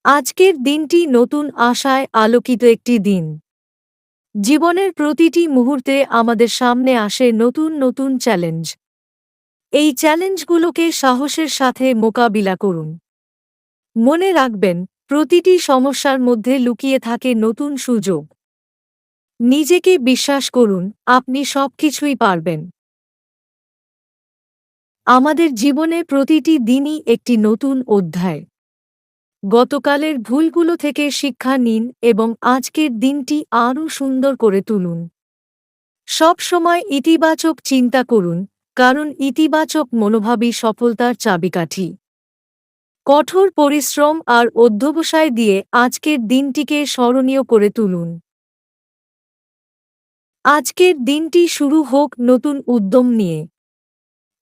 আজকের দিনটি নতুন আশায় আলোকিত একটি দিন। জীবনের প্রতিটি মুহূর্তে আমাদের সামনে আসে নতুন নতুন চ্যালেঞ্জ। এই চ্যালেঞ্জগুলোকে সাহসের সাথে মোকাবিলা করুন। মনে রাখবেন, প্রতিটি সমস্যার মধ্যে লুকিয়ে থাকে নতুন সুযোগ। নিজেকে বিশ্বাস করুন, আপনি সবকিছুই পারবেন। আমাদের জীবনে প্রতিটি দিনই একটি নতুন অধ্যায়। গতকালের ভুলগুলো থেকে শিক্ষা নিন এবং আজকের দিনটি আরও সুন্দর করে তুলুন। সব সময় ইতিবাচক চিন্তা করুন, কারণ ইতিবাচক মনোভাবই সফলতার চাবিকাঠি। কঠোর পরিশ্রম আর অধ্যবসায় দিয়ে আজকের দিনটিকে স্মরণীয় করে তুলুন। আজকের দিনটি শুরু হোক নতুন উদ্যম নিয়ে।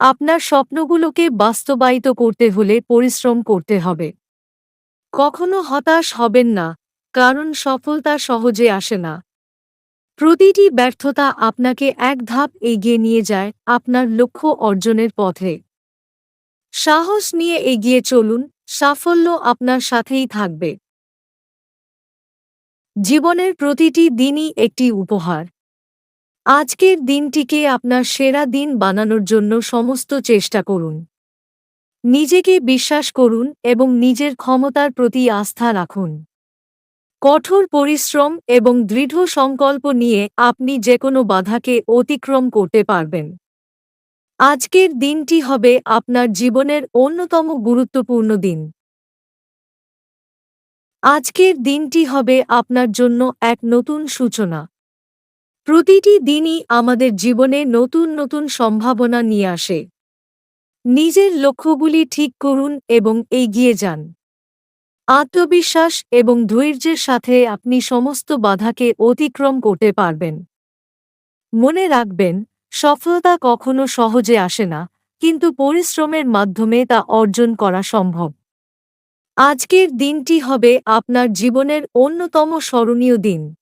আপনার স্বপ্নগুলোকে বাস্তবায়িত করতে হলে পরিশ্রম করতে হবে। কখনো হতাশ হবেন না, কারণ সফলতা সহজে আসে না। প্রতিটি ব্যর্থতা আপনাকে এক ধাপ এগিয়ে নিয়ে যায় আপনার লক্ষ্য অর্জনের পথে। সাহস নিয়ে এগিয়ে চলুন, সাফল্য আপনার সাথেই থাকবে। জীবনের প্রতিটি দিনই একটি উপহার। আজকের দিনটিকে আপনার সেরা দিন বানানোর জন্য সমস্ত চেষ্টা করুন। নিজেকে বিশ্বাস করুন এবং নিজের ক্ষমতার প্রতি আস্থা রাখুন। কঠোর পরিশ্রম এবং দৃঢ় সংকল্প নিয়ে আপনি যেকোনো বাধাকে অতিক্রম করতে পারবেন। আজকের দিনটি হবে আপনার জীবনের অন্যতম গুরুত্বপূর্ণ দিন। আজকের দিনটি হবে আপনার জন্য এক নতুন সূচনা। প্রতিটি দিনই আমাদের জীবনে নতুন নতুন সম্ভাবনা নিয়ে আসে। নিজের লক্ষ্যগুলি ঠিক করুন এবং এগিয়ে যান। আত্মবিশ্বাস এবং ধৈর্যের সাথে আপনি সমস্ত বাধাকে অতিক্রম করতে পারবেন। মনে রাখবেন, সফলতা কখনো সহজে আসে না, কিন্তু পরিশ্রমের মাধ্যমে তা অর্জন করা সম্ভব। আজকের দিনটি হবে আপনার জীবনের অন্যতম স্মরণীয় দিন।